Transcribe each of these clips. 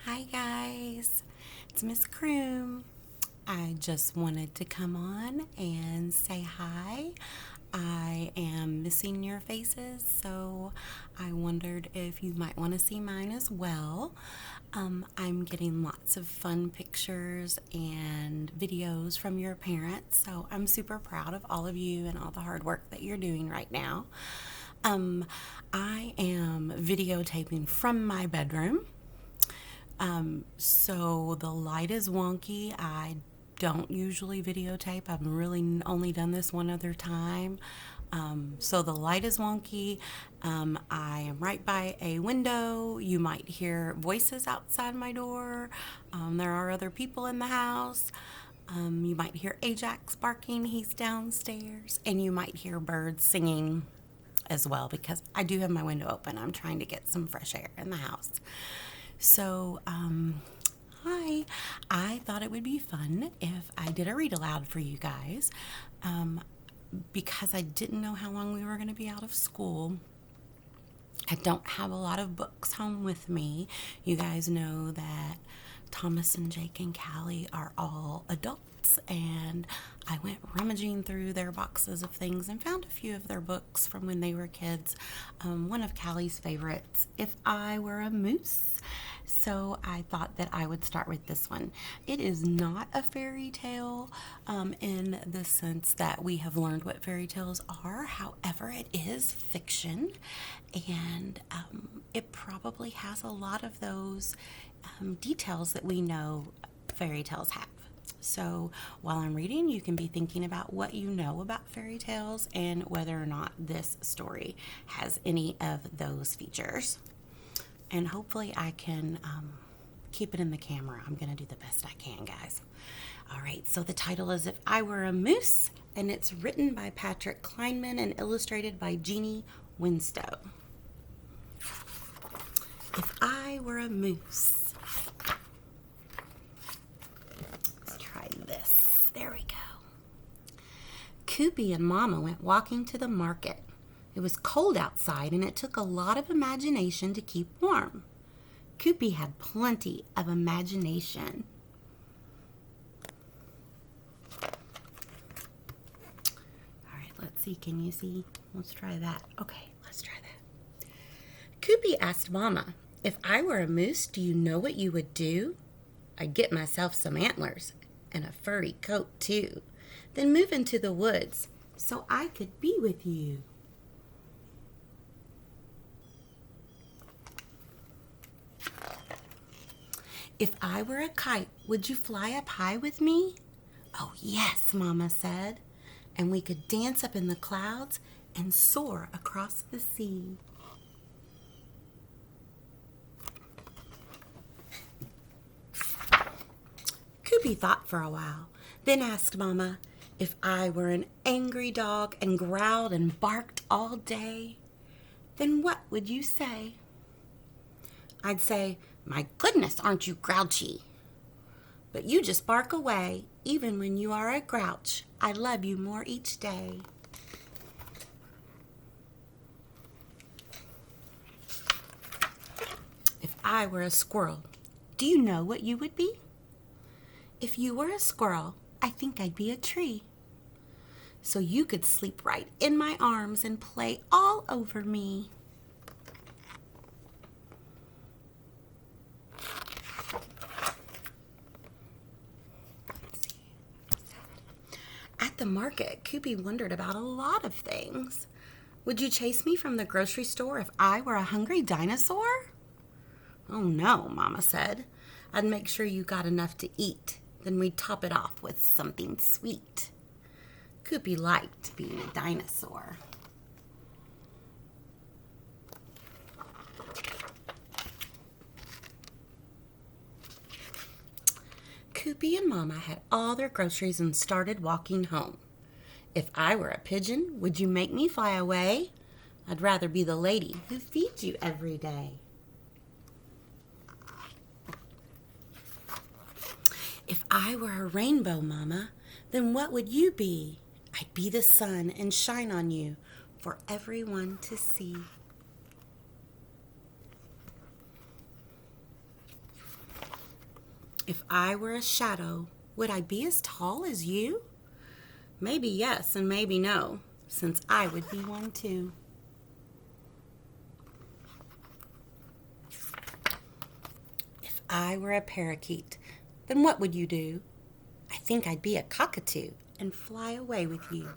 Hi guys, it's Miss Croom. I just wanted to come on and say hi. I am missing your faces, so I wondered if you might want to see mine as well. I'm getting lots of fun pictures and videos from your parents, so I'm super proud of all of you and all the hard work that you're doing right now. Um, I am videotaping from my bedroom. So the light is wonky. I don't usually videotape. I've really only done this one other time. So the light is wonky. I am right by a window. You might hear voices outside my door. There are other people in the house. You might hear Ajax barking. He's downstairs. And you might hear birds singing as well because I do have my window open. I'm trying to get some fresh air in the house. So, hi. I thought it would be fun if I did a read aloud for you guys because I didn't know how long we were going to be out of school. I don't have a lot of books home with me. You guys know that Thomas and Jake and Callie are all adults, and I went rummaging through their boxes of things and found a few of their books from when they were kids. One of Callie's favorites, If I Were a Moose. So I thought that I would start with this one. It is not a fairy tale in the sense that we have learned what fairy tales are. However, it is fiction, and it probably has a lot of those details that we know fairy tales have. So while I'm reading, you can be thinking about what you know about fairy tales and whether or not this story has any of those features. And hopefully I can keep it in the camera. I'm going to do the best I can, guys. All right, so the title is If I Were a Moose, and it's written by Patrick Kleinman and illustrated by Jeannie Winstow. If I Were a Moose. Let's try this. There we go. Koopy and Mama went walking to the market. It was cold outside, and it took a lot of imagination to keep warm. Koopy had plenty of imagination. All right, let's see. Can you see? Let's try that. Okay, let's try that. Koopy asked Mama, "If I were a moose, do you know what you would do?" "I'd get myself some antlers and a furry coat, too. Then move into the woods so I could be with you." "If I were a kite, would you fly up high with me?" "Oh, yes," Mama said. "And we could dance up in the clouds and soar across the sea." Koopy thought for a while, then asked Mama, "If I were an angry dog and growled and barked all day, then what would you say?" "I'd say, 'My goodness, aren't you grouchy?' But you just bark away, even when you are a grouch. I love you more each day." If I were a squirrel, do you know what you would be? If you were a squirrel, I think I'd be a tree. So you could sleep right in my arms and play all over me. At the market, Koopy wondered about a lot of things. "Would you chase me from the grocery store if I were a hungry dinosaur?" "Oh no," Mama said. "I'd make sure you got enough to eat. Then we'd top it off with something sweet." Koopy liked being a dinosaur. Koopy and Mama had all their groceries and started walking home. "If I were a pigeon, would you make me fly away? I'd rather be the lady who feeds you every day." "If I were a rainbow, Mama, then what would you be?" "I'd be the sun and shine on you for everyone to see." If I were a shadow, would I be as tall as you? Maybe yes and maybe no, since I would be one too. If I were a parakeet, then what would you do? I think I'd be a cockatoo and fly away with you.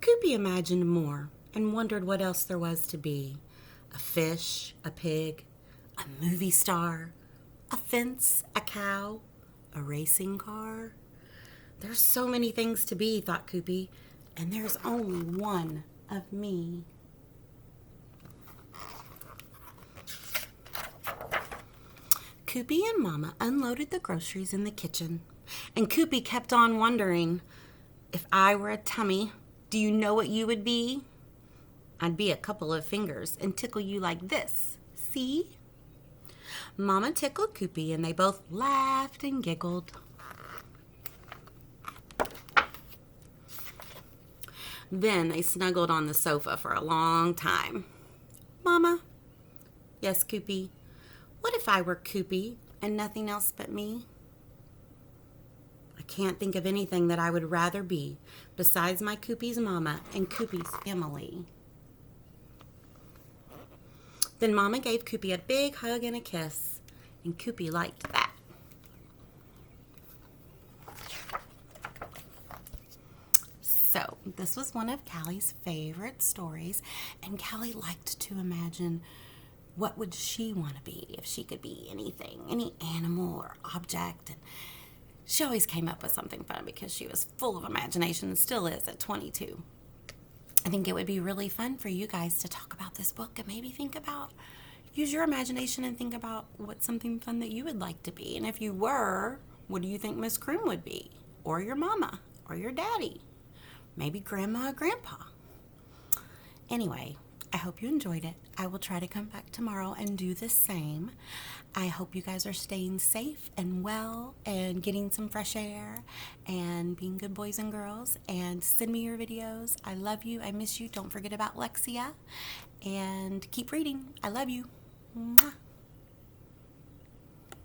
Coopy imagined more and wondered what else there was to be. A fish, a pig, a movie star, a fence, a cow, a racing car. There's so many things to be, thought Coopy, and there's only one of me. Coopy and Mama unloaded the groceries in the kitchen, and Coopy kept on wondering, if I were a tummy, do you know what you would be? I'd be a couple of fingers and tickle you like this. See? Mama tickled Coopy and they both laughed and giggled. Then they snuggled on the sofa for a long time. Mama? Yes, Coopy. What if I were Coopy and nothing else but me? I can't think of anything that I would rather be besides my Coopy's mama and Coopy's family. Then Mama gave Coopy a big hug and a kiss, and Coopy liked that. So, this was one of Callie's favorite stories, and Callie liked to imagine what would she want to be if she could be anything, any animal or object. And she always came up with something fun because she was full of imagination and still is at 22. I think it would be really fun for you guys to talk about this book and maybe use your imagination and think about what's something fun that you would like to be. And if you were, what do you think Miss Croom would be? Or your mama? Or your daddy? Maybe grandma or grandpa? Anyway, I hope you enjoyed it. I will try to come back tomorrow and do the same. I hope you guys are staying safe and well and getting some fresh air and being good boys and girls. And send me your videos. I love you. I miss you. Don't forget about Lexia. And keep reading. I love you. Mwah.